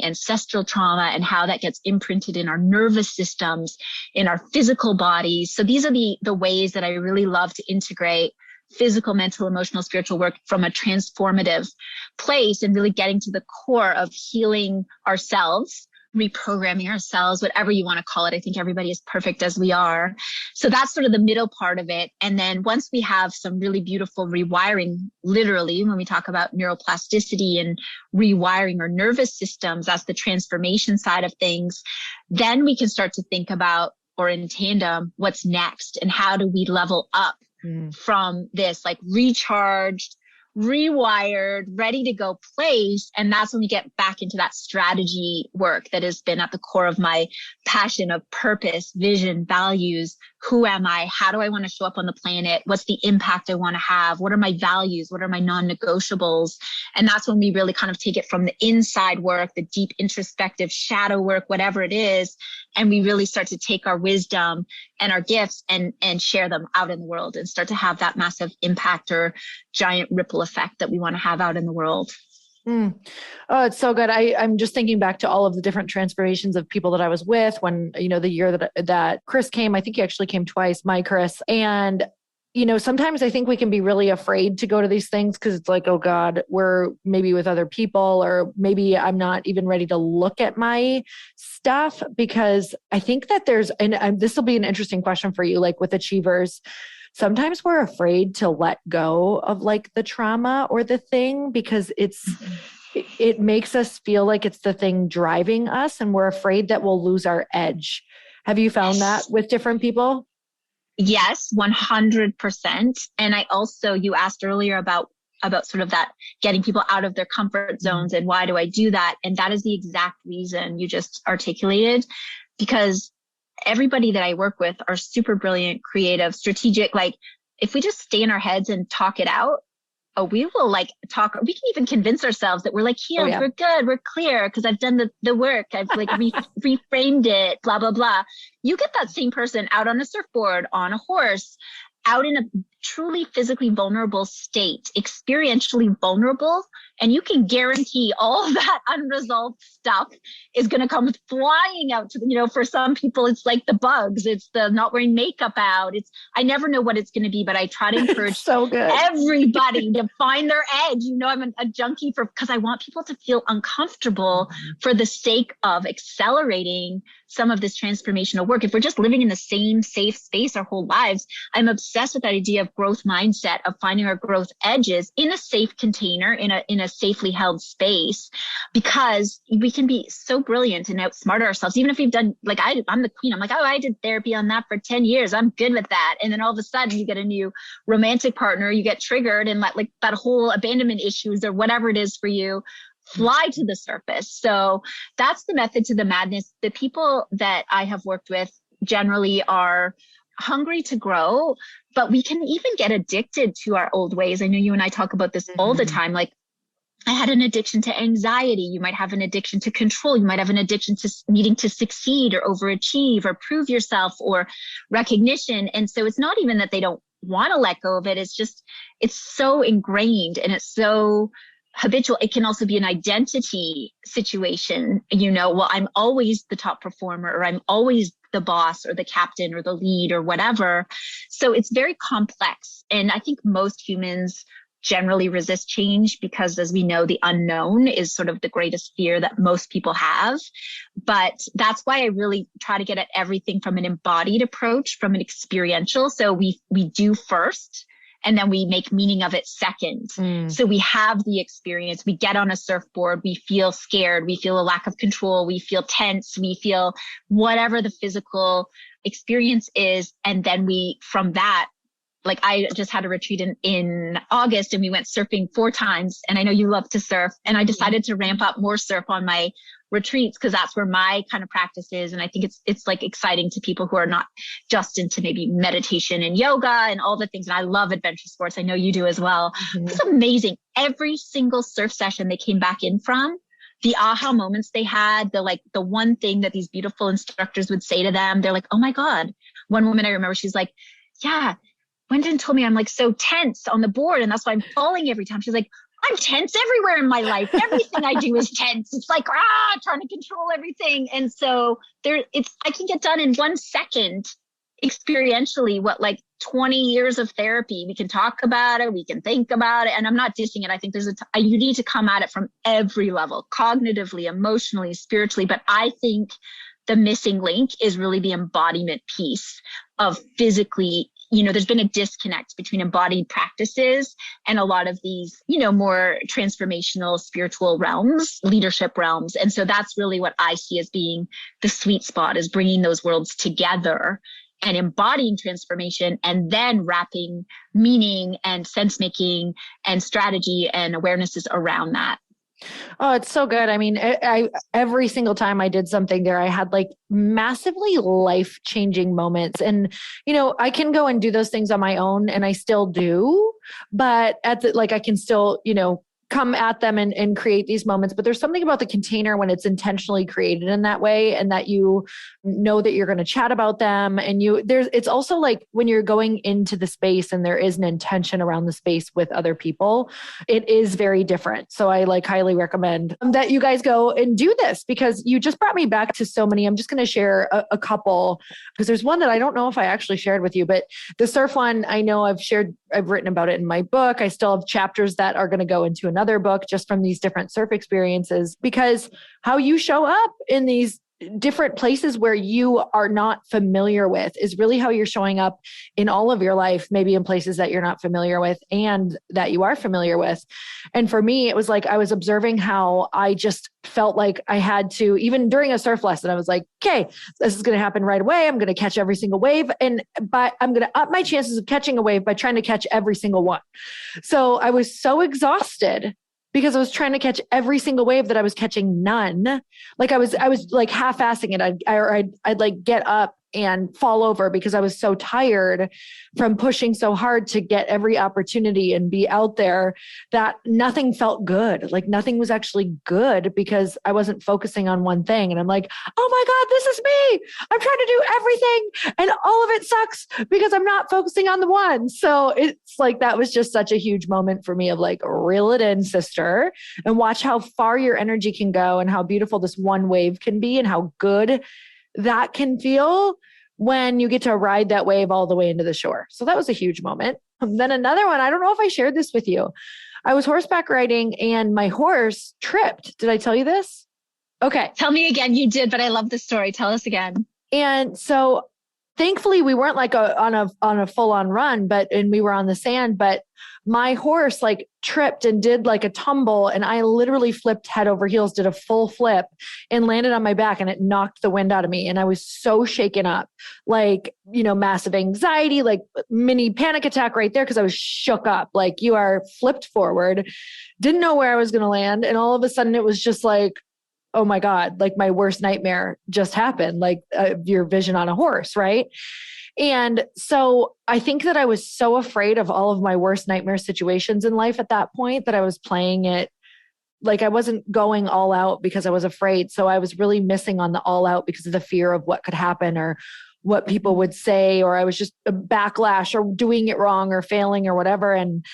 ancestral trauma and how that gets imprinted in our nervous systems, in our physical bodies. So these are the ways that I really love to integrate physical, mental, emotional, spiritual work from a transformative place, and really getting to the core of healing ourselves, reprogramming ourselves, whatever you want to call it. I think everybody is perfect as we are. So that's sort of the middle part of it. And then once we have some really beautiful rewiring, literally, when we talk about neuroplasticity and rewiring our nervous systems, that's the transformation side of things, then we can start to think about, or in tandem, what's next and how do we level up from this like recharged, rewired, ready to go place. And that's when we get back into that strategy work that has been at the core of my passion of purpose, vision, values. Who am I? How do I want to show up on the planet? What's the impact I want to have? What are my values? What are my non-negotiables? And that's when we really kind of take it from the inside work, the deep introspective shadow work, whatever it is. And we really start to take our wisdom and our gifts and share them out in the world and start to have that massive impact or giant ripple effect that we want to have out in the world. Oh, it's so good. I'm just thinking back to all of the different transformations of people that I was with when, the year that Chris came. I think he actually came twice, my Chris. And, sometimes I think we can be really afraid to go to these things because it's like, oh God, we're maybe with other people, or maybe I'm not even ready to look at my stuff, because I think that and this will be an interesting question for you, like with achievers. Sometimes we're afraid to let go of like the trauma or the thing because it makes us feel like it's the thing driving us, and we're afraid that we'll lose our edge. Have you found that with different people? Yes, 100%. And I also, you asked earlier about sort of that getting people out of their comfort zones and why do I do that? And that is the exact reason you just articulated, because everybody that I work with are super brilliant, creative, strategic. Like if we just stay in our heads and talk it out, we will like talk. We can even convince ourselves that we're like healed, we're good, we're clear because I've done the work. I've like reframed it, blah, blah, blah. You get that same person out on a surfboard, on a horse, out in a truly physically vulnerable state, experientially vulnerable, and you can guarantee all that unresolved stuff is going to come flying out to, for some people, it's like the bugs, it's the not wearing makeup out. I never know what it's going to be, but I try to encourage so good. Everybody to find their edge. I'm a junkie because I want people to feel uncomfortable for the sake of accelerating some of this transformational work. If we're just living in the same safe space our whole lives, I'm obsessed with that idea of growth mindset, of finding our growth edges in a safe container, in a safely held space, because we can be so brilliant and outsmart ourselves. Even if we've done, like I'm the queen. I'm like, I did therapy on that for 10 years. I'm good with that. And then all of a sudden you get a new romantic partner, you get triggered, and like that whole abandonment issues or whatever it is for you fly to the surface. So that's the method to the madness. The people that I have worked with generally are hungry to grow, but we can even get addicted to our old ways. I know you and I talk about this all the time. Like I had an addiction to anxiety. You might have an addiction to control. You might have an addiction to needing to succeed or overachieve or prove yourself or recognition. And so it's not even that they don't want to let go of it. It's just, it's so ingrained and it's so habitual. It can also be an identity situation. Well, I'm always the top performer, or I'm always the boss or the captain or the lead or whatever. So it's very complex. And I think most humans generally resist change because, as we know, the unknown is sort of the greatest fear that most people have. But that's why I really try to get at everything from an embodied approach, from an experiential. So we do first, and then we make meaning of it second. So we have the experience, we get on a surfboard, we feel scared, we feel a lack of control, we feel tense, we feel whatever the physical experience is. And then from that, like I just had a retreat in August and we went surfing 4 times. And I know you love to surf. And I decided to ramp up more surf on my retreats because that's where my kind of practice is. And I think it's like exciting to people who are not just into maybe meditation and yoga and all the things. And I love adventure sports. I know you do as well. It's amazing. Every single surf session they came back in from, the aha moments they had, the one thing that these beautiful instructors would say to them, they're like, oh my God. One woman I remember, she's like, yeah, Wyndon told me I'm like so tense on the board and that's why I'm falling every time. She's like, I'm tense everywhere in my life. Everything I do is tense. It's like, trying to control everything. And so I can get done in 1 second experientially what like 20 years of therapy. We can talk about it, we can think about it. And I'm not dissing it. I think you need to come at it from every level, cognitively, emotionally, spiritually. But I think the missing link is really the embodiment piece of physically, there's been a disconnect between embodied practices and a lot of these, more transformational spiritual realms, leadership realms. And so that's really what I see as being the sweet spot, is bringing those worlds together and embodying transformation, and then wrapping meaning and sense making and strategy and awarenesses around that. Oh, it's so good. I mean, I every single time I did something there, I had like massively life-changing moments. And, I can go and do those things on my own, and I still do, but I can still, come at them and create these moments. But there's something about the container when it's intentionally created in that way, and that you know that you're going to chat about them. And it's also like when you're going into the space and there is an intention around the space with other people, it is very different. So I highly recommend that you guys go and do this, because you just brought me back to so many. I'm just going to share a couple, because there's one that I don't know if I actually shared with you, but the surf one, I know I've written about it in my book. I still have chapters that are going to go into another book just from these different surf experiences, because how you show up in these different places where you are not familiar with is really how you're showing up in all of your life, maybe in places that you're not familiar with and that you are familiar with. And for me, it was like, I was observing how I just felt like I had to, even during a surf lesson, I was like, okay, this is going to happen right away. I'm going to catch every single wave. But I'm going to up my chances of catching a wave by trying to catch every single one. So I was so exhausted because I was trying to catch every single wave that I was catching none. Like I was like half-assing it. I'd like get up and fall over because I was so tired from pushing so hard to get every opportunity and be out there, that nothing felt good. Like nothing was actually good because I wasn't focusing on one thing. And I'm like, oh my God, this is me. I'm trying to do everything and all of it sucks because I'm not focusing on the one. So it's like, that was just such a huge moment for me of like, reel it in, sister, and watch how far your energy can go and how beautiful this one wave can be and how good that can feel when you get to ride that wave all the way into the shore. So that was a huge moment. Then another one, I don't know if I shared this with you. I was horseback riding and my horse tripped. Did I tell you this? Okay. Tell me again. You did, but I love the story. Tell us again. And so thankfully we weren't like on a full on run, and we were on the sand, but my horse like tripped and did like a tumble, and I literally flipped head over heels, did a full flip and landed on my back, and it knocked the wind out of me. And I was so shaken up, like, massive anxiety, like mini panic attack right there. Cause I was shook up. Like you are flipped forward, didn't know where I was going to land. And all of a sudden it was just like, oh my God, like my worst nightmare just happened, like your vision on a horse. Right. And so I think that I was so afraid of all of my worst nightmare situations in life at that point that I was playing it like I wasn't going all out because I was afraid. So I was really missing on the all out because of the fear of what could happen or what people would say, or I was just a backlash or doing it wrong or failing or whatever. And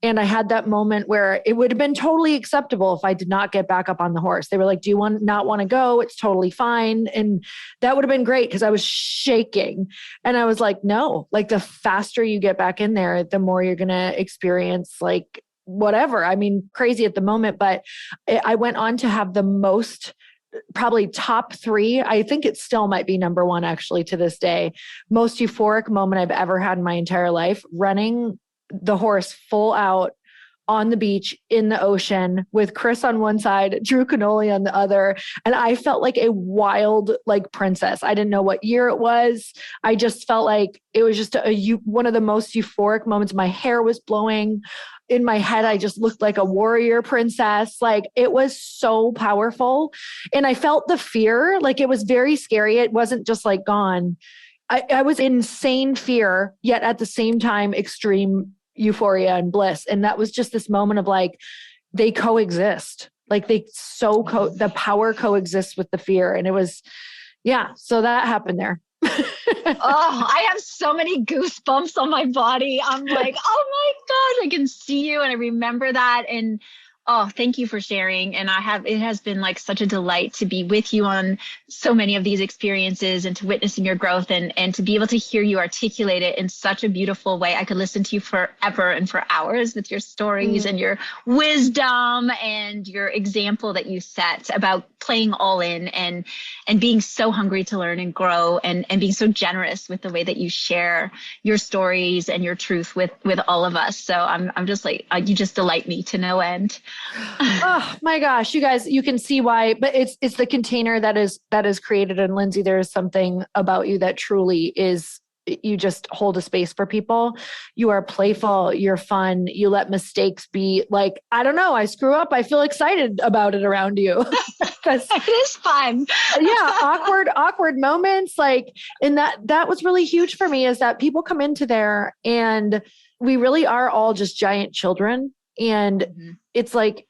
I had that moment where it would have been totally acceptable if I did not get back up on the horse. They were like, do you not want to go? It's totally fine. And that would have been great because I was shaking. And I was like, no, like the faster you get back in there, the more you're going to experience like whatever. I mean, crazy at the moment, but I went on to have the most, probably top 3. I think it still might be number 1 actually to this day. Most euphoric moment I've ever had in my entire life, running the horse full out on the beach in the ocean with Chris on one side, Drew Canoli on the other. And I felt like a wild, like princess. I didn't know what year it was. I just felt like it was just one of the most euphoric moments. My hair was blowing. In my head, I just looked like a warrior princess. Like it was so powerful. And I felt the fear, like it was very scary. It wasn't just like gone. I was in insane fear, yet at the same time, extreme euphoria and bliss. And that was just this moment of like, they coexist. Like the power coexists with the fear. And it was, yeah. So that happened there. Oh, I have so many goosebumps on my body. I'm like, oh my God, I can see you. And I remember that. And Oh, thank you for sharing. And it has been like such a delight to be with you on so many of these experiences and to witnessing your growth and to be able to hear you articulate it in such a beautiful way. I could listen to you forever and for hours with your stories and your wisdom and your example that you set about playing all in and being so hungry to learn and grow and being so generous with the way that you share your stories and your truth with all of us. So I'm just like, you just delight me to no end. Oh my gosh, you guys, you can see why, but it's the container that is created. And Lindsay, there is something about you that truly is, you just hold a space for people. You are playful, you're fun, you let mistakes be like, I don't know, I screw up, I feel excited about it around you. It is fun. Yeah, awkward moments. Like, and that was really huge for me, is that people come into there and we really are all just giant children. And it's like,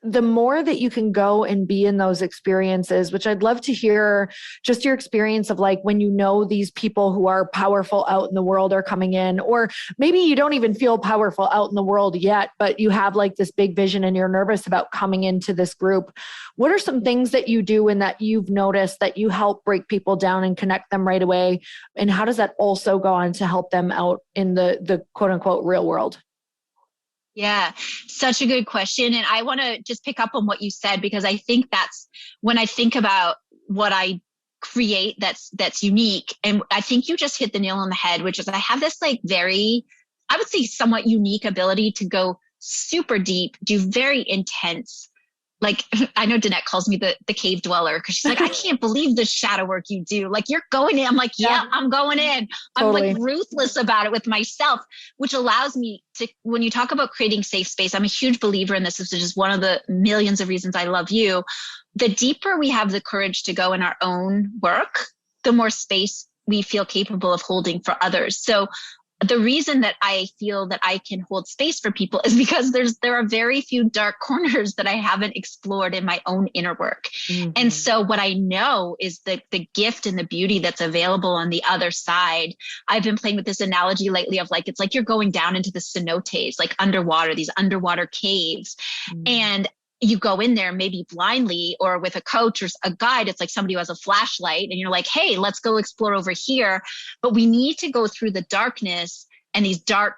the more that you can go and be in those experiences, which I'd love to hear just your experience of like when you know these people who are powerful out in the world are coming in, or maybe you don't even feel powerful out in the world yet, but you have like this big vision and you're nervous about coming into this group. What are some things that you do and that you've noticed that you help break people down and connect them right away? And how does that also go on to help them out in the quote unquote real world? Yeah, such a good question. And I want to just pick up on what you said, because I think that's when I think about what I create that's unique. And I think you just hit the nail on the head, which is I have this like very, I would say somewhat unique ability to go super deep, do very intense. Like, I know Danette calls me the cave dweller because she's like, I can't believe the shadow work you do. Like, you're going in. I'm like, yeah, I'm going in. Totally. I'm like ruthless about it with myself, which allows me to, when you talk about creating safe space, I'm a huge believer in this. This is just one of the millions of reasons I love you. The deeper we have the courage to go in our own work, the more space we feel capable of holding for others. So the reason that I feel that I can hold space for people is because there are very few dark corners that I haven't explored in my own inner work. And so what I know is the gift and the beauty that's available on the other side. I've been playing with this analogy lately of like, it's like you're going down into the cenotes, like underwater, these underwater caves. And you go in there maybe blindly or with a coach or a guide. It's like somebody who has a flashlight and you're like, hey, let's go explore over here. But we need to go through the darkness and these dark,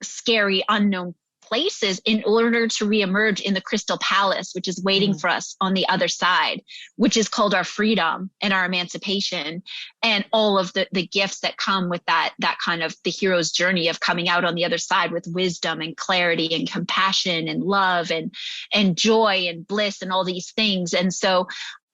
scary, unknown places in order to reemerge in the crystal palace, which is waiting for us on the other side, which is called our freedom and our emancipation and all of the gifts that come with that kind of the hero's journey of coming out on the other side with wisdom and clarity and compassion and love and joy and bliss and all these things. And so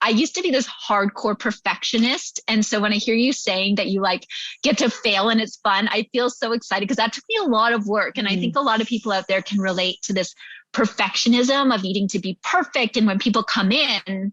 I used to be this hardcore perfectionist. And so when I hear you saying that you like get to fail and it's fun, I feel so excited because that took me a lot of work. And I think a lot of people out there can relate to this perfectionism of needing to be perfect. And when people come in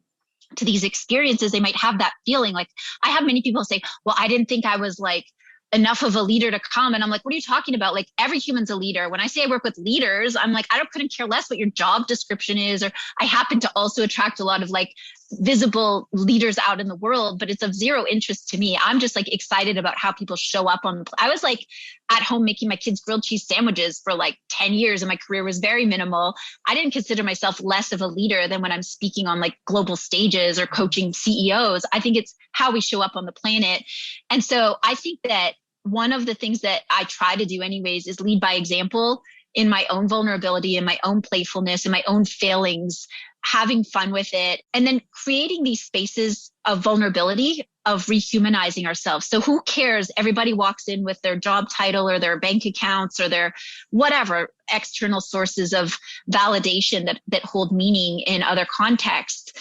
to these experiences, they might have that feeling. Like I have many people say, well, I didn't think I was like enough of a leader to come. And I'm like, what are you talking about? Like every human's a leader. When I say I work with leaders, I'm like, couldn't care less what your job description is. Or I happen to also attract a lot of like visible leaders out in the world, but it's of zero interest to me. I'm just like excited about how people show up I was like at home making my kids grilled cheese sandwiches for like 10 years and my career was very minimal. I didn't consider myself less of a leader than when I'm speaking on like global stages or coaching CEOs. I think it's how we show up on the planet. And so I think that one of the things that I try to do anyways is lead by example in my own vulnerability, in my own playfulness, in my own failings, having fun with it, and then creating these spaces of vulnerability, of rehumanizing ourselves. So who cares? Everybody walks in with their job title or their bank accounts or their whatever external sources of validation that hold meaning in other contexts.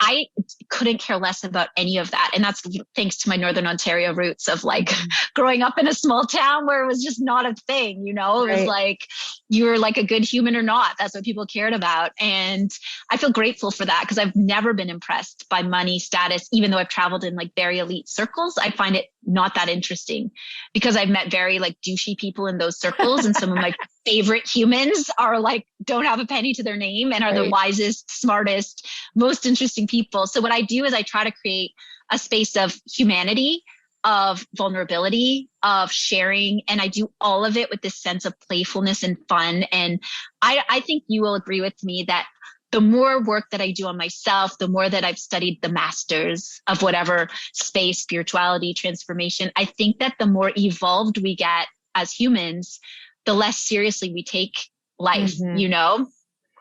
I couldn't care less about any of that. And that's thanks to my Northern Ontario roots of like growing up in a small town where it was just not a thing, you know, it was like, you were like a good human or not. That's what people cared about. And I feel grateful for that because I've never been impressed by money, status, even though I've traveled in like very elite circles. I find it not that interesting because I've met very like douchey people in those circles. And some of my favorite humans are like, don't have a penny to their name and are the wisest, smartest, most interesting people. So what I do is I try to create a space of humanity, of vulnerability, of sharing, and I do all of it with this sense of playfulness and fun. And I think you will agree with me that the more work that I do on myself, the more that I've studied the masters of whatever space, spirituality, transformation, I think that the more evolved we get as humans, the less seriously we take life, you know?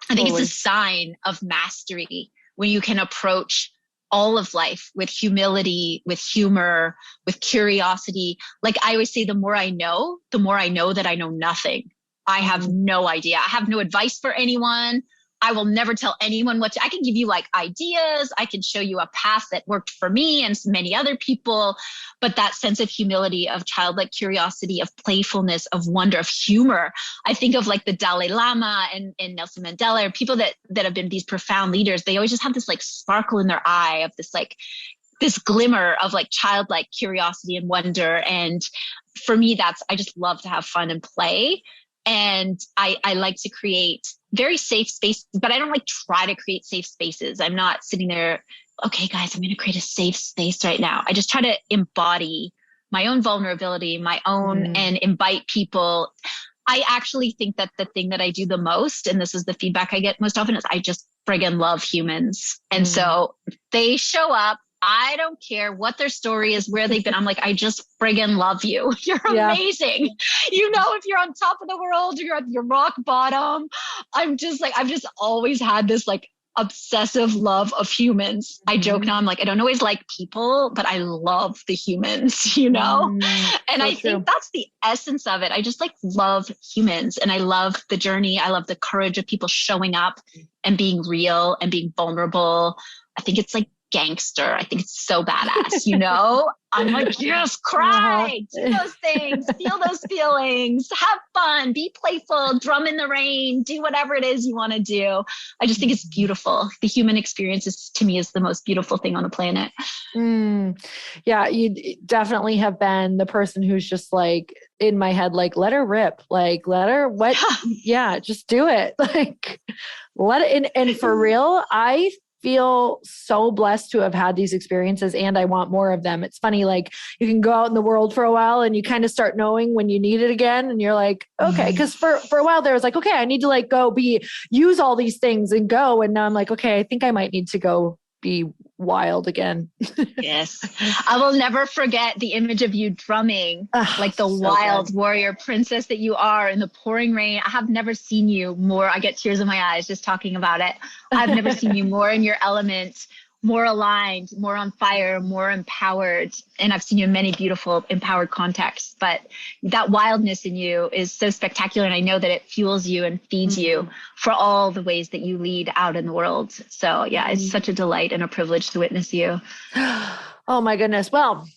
I think it's a sign of mastery when you can approach all of life with humility, with humor, with curiosity. Like I always say, the more I know that I know nothing. I have no idea. I have no advice for anyone. I will never tell anyone I can give you like ideas. I can show you a path that worked for me and many other people. But that sense of humility, of childlike curiosity, of playfulness, of wonder, of humor. I think of like the Dalai Lama and Nelson Mandela, or people that have been these profound leaders. They always just have this like sparkle in their eye of this glimmer of like childlike curiosity and wonder. And for me, I just love to have fun and play. And I like to create very safe spaces, but I don't like try to create safe spaces. I'm not sitting there, okay, guys, I'm going to create a safe space right now. I just try to embody my own vulnerability, my own, and invite people. I actually think that the thing that I do the most, and this is the feedback I get most often, is I just friggin' love humans. And so they show up. I don't care what their story is, where they've been. I'm like, I just friggin' love you. You're amazing. You know, if you're on top of the world, or you're at your rock bottom. I'm just like, I've just always had this like obsessive love of humans. I joke now, I'm like, I don't always like people, but I love the humans, you know? And I think that's the essence of it. I just like love humans, and I love the journey. I love the courage of people showing up and being real and being vulnerable. I think it's like gangster. I think it's so badass, you know? I'm like, just cry, do those things, feel those feelings, have fun, be playful, drum in the rain, do whatever it is you want to do. I just think it's beautiful. The human experience to me is the most beautiful thing on the planet. Yeah, you definitely have been the person who's just like in my head, like, let her rip, like, let her, just do it. Like, let it, and for real, I feel so blessed to have had these experiences, and I want more of them. It's funny, like you can go out in the world for a while and you kind of start knowing when you need it again. And you're like, okay. Cause for a while there was like, okay, I need to like go use all these things and go. And now I'm like, okay, I think I might need to go be wild again. Yes. I will never forget the image of you drumming like the wild warrior princess that you are in the pouring rain. I have never seen you more. I get tears in my eyes just talking about it. I've never seen you more in your element, more aligned, more on fire, more empowered. And I've seen you in many beautiful, empowered contexts, but that wildness in you is so spectacular. And I know that it fuels you and feeds you for all the ways that you lead out in the world. So yeah, it's such a delight and a privilege to witness you. Oh my goodness. Well,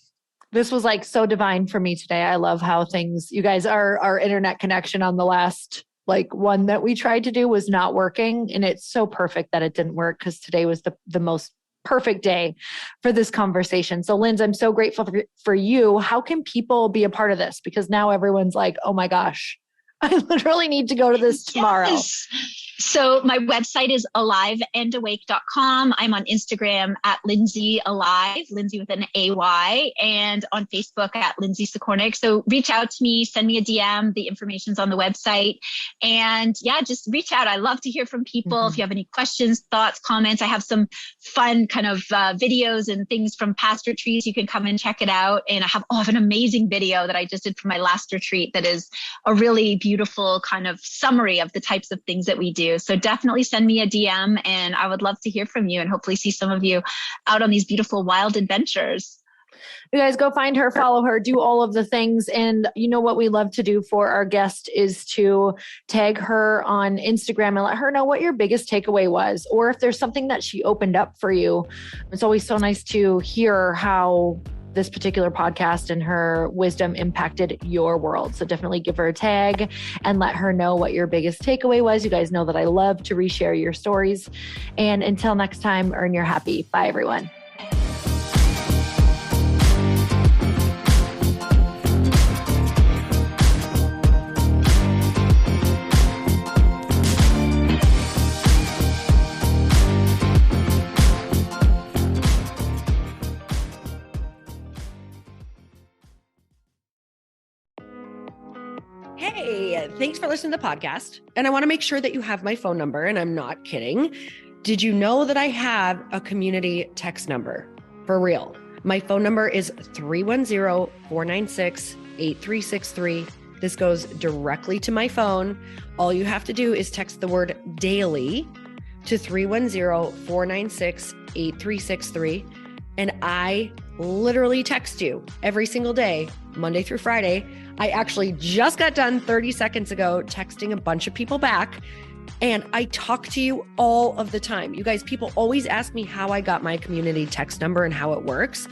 this was like so divine for me today. I love how you guys, our internet connection on the last one that we tried to do was not working. And it's so perfect that it didn't work, because today was the most perfect day for this conversation. So Lindsay, I'm so grateful for you. How can people be a part of this? Because now everyone's like, oh my gosh, I literally need to go to this tomorrow. Yes. So my website is aliveandawake.com. I'm on Instagram at Lindsay Alive, Lindsay with an AY, and on Facebook at Lindsay Sikornik. So reach out to me, send me a DM. The information's on the website. And yeah, just reach out. I love to hear from people. If you have any questions, thoughts, comments, I have some fun kind of videos and things from past retreats. You can come and check it out. And I have an amazing video that I just did for my last retreat that is a really beautiful kind of summary of the types of things that we do. So definitely send me a DM, and I would love to hear from you and hopefully see some of you out on these beautiful wild adventures. You guys go find her, follow her, do all of the things. And you know what we love to do for our guest is to tag her on Instagram and let her know what your biggest takeaway was, or if there's something that she opened up for you. It's always so nice to hear how this particular podcast and her wisdom impacted your world. So definitely give her a tag and let her know what your biggest takeaway was. You guys know that I love to reshare your stories. And until next time, earn your happy. Bye, everyone. Hey, thanks for listening to the podcast. And I want to make sure that you have my phone number, and I'm not kidding. Did you know that I have a community text number? For real. My phone number is 310-496-8363. This goes directly to my phone. All you have to do is text the word daily to 310-496-8363. And I literally text you every single day, Monday through Friday. I actually just got done 30 seconds ago texting a bunch of people back, and I talk to you all of the time. You guys, people always ask me how I got my community text number and how it works.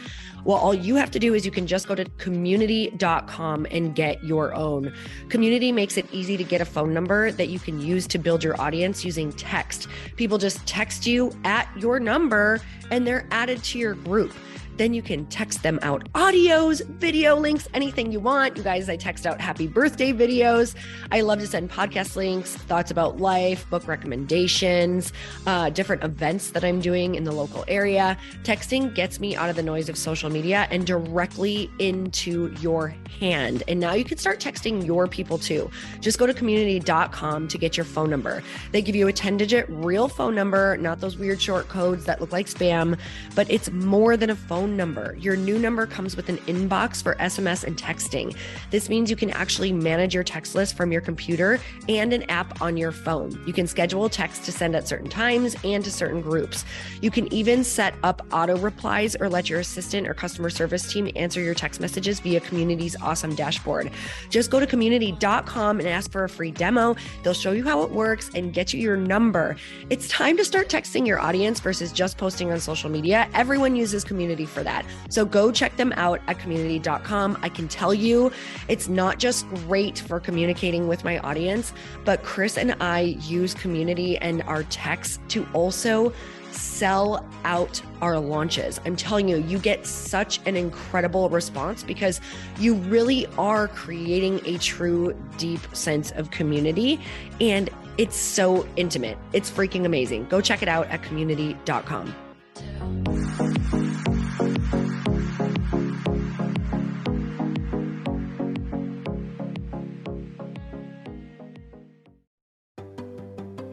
Well, all you have to do is you can just go to community.com and get your own. Community makes it easy to get a phone number that you can use to build your audience using text. People just text you at your number and they're added to your group. Then you can text them out audios, video links, anything you want. You guys, I text out happy birthday videos. I love to send podcast links, thoughts about life, book recommendations, different events that I'm doing in the local area. Texting gets me out of the noise of social media and directly into your hand. And now you can start texting your people too. Just go to community.com to get your phone number. They give you a 10-digit real phone number, not those weird short codes that look like spam, but it's more than a phone number. Your new number comes with an inbox for SMS and texting. This means you can actually manage your text list from your computer and an app on your phone. You can schedule text to send at certain times and to certain groups. You can even set up auto replies or let your assistant or customer service team answer your text messages via Community's awesome dashboard. Just go to community.com and ask for a free demo. They'll show you how it works and get you your number. It's time to start texting your audience versus just posting on social media. Everyone uses Community for that. So go check them out at community.com. I can tell you it's not just great for communicating with my audience, but Chris and I use Community and our texts to also sell out our launches. I'm telling you, you get such an incredible response because you really are creating a true, deep sense of community. And it's so intimate. It's freaking amazing. Go check it out at community.com.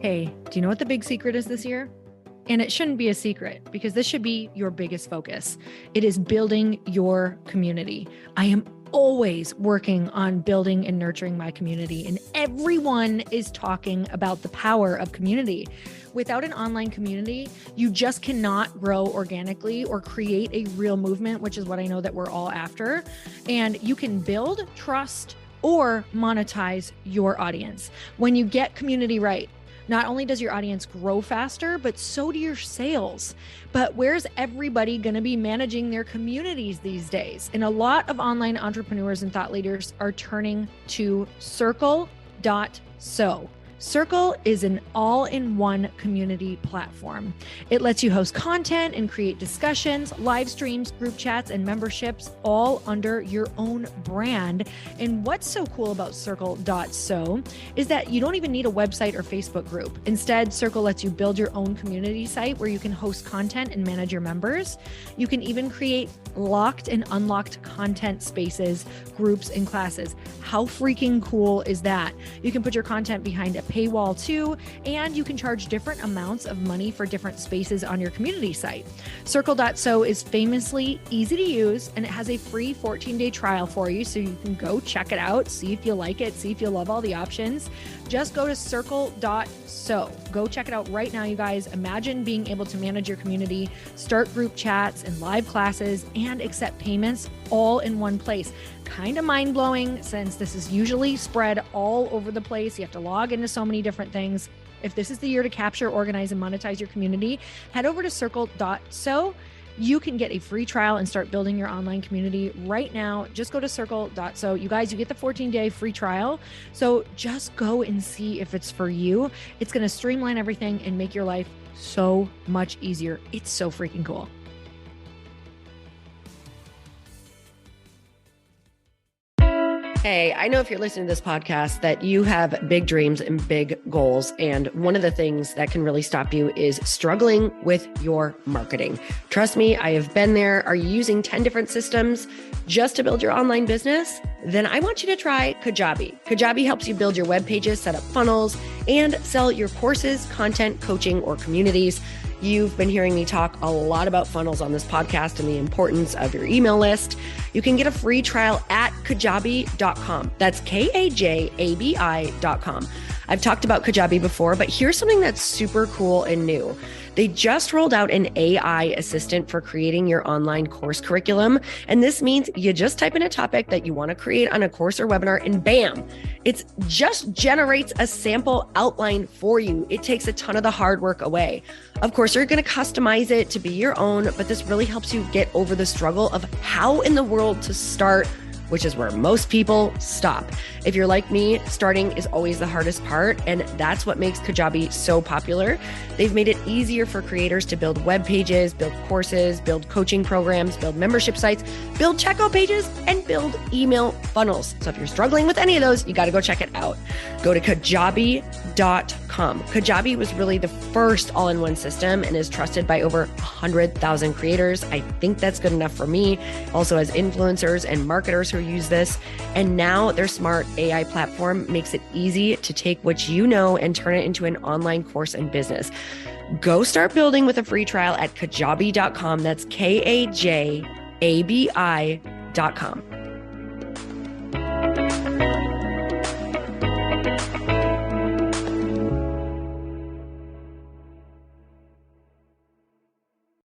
Hey, do you know what the big secret is this year? And it shouldn't be a secret because this should be your biggest focus. It is building your community. I am always working on building and nurturing my community, and everyone is talking about the power of community. Without an online community, you just cannot grow organically or create a real movement, which is what I know that we're all after. And you can build trust or monetize your audience. When you get community right, not only does your audience grow faster, but so do your sales. But where's everybody going to be managing their communities these days? And a lot of online entrepreneurs and thought leaders are turning to Circle.so. Circle is an all-in-one community platform. It lets you host content and create discussions, live streams, group chats, and memberships all under your own brand. And what's so cool about Circle.so is that you don't even need a website or Facebook group. Instead, Circle lets you build your own community site where you can host content and manage your members. You can even create locked and unlocked content spaces, groups, and classes. How freaking cool is that? You can put your content behind a paywall too, and you can charge different amounts of money for different spaces on your community site. Circle.so is famously easy to use, and it has a free 14-day trial for you, so you can go check it out, see if you like it, see if you love all the options. Just go to Circle.so. Go check it out right now, you guys. Imagine being able to manage your community, start group chats and live classes, and accept payments all in one place. Kind of mind-blowing since this is usually spread all over the place. You have to log into so many different things. If this is the year to capture, organize, and monetize your community, head over to Circle.so. You can get a free trial and start building your online community right now. Just go to Circle.so. You guys, you get the 14-day free trial. So just go and see if it's for you. It's going to streamline everything and make your life so much easier. It's so freaking cool. Hey, I know if you're listening to this podcast that you have big dreams and big goals. And one of the things that can really stop you is struggling with your marketing. Trust me, I have been there. Are you using 10 different systems just to build your online business? Then I want you to try Kajabi. Kajabi helps you build your web pages, set up funnels, and sell your courses, content, coaching, or communities. You've been hearing me talk a lot about funnels on this podcast and the importance of your email list. You can get a free trial at kajabi.com. That's Kajabi.com. I've talked about Kajabi before, but here's something that's super cool and new. They just rolled out an AI assistant for creating your online course curriculum. And this means you just type in a topic that you want to create on a course or webinar and bam, it just generates a sample outline for you. It takes a ton of the hard work away. Of course, you're going to customize it to be your own, but this really helps you get over the struggle of how in the world to start, which is where most people stop. If you're like me, starting is always the hardest part, and that's what makes Kajabi so popular. They've made it easier for creators to build web pages, build courses, build coaching programs, build membership sites, build checkout pages, and build email funnels. So if you're struggling with any of those, you got to go check it out. Go to Kajabi.com. Kajabi was really the first all-in-one system and is trusted by over 100,000 creators. I think that's good enough for me. Also has influencers and marketers who use this. And now their smart AI platform makes it easy to take what you know and turn it into an online course and business. Go start building with a free trial at Kajabi.com. That's Kajabi.com.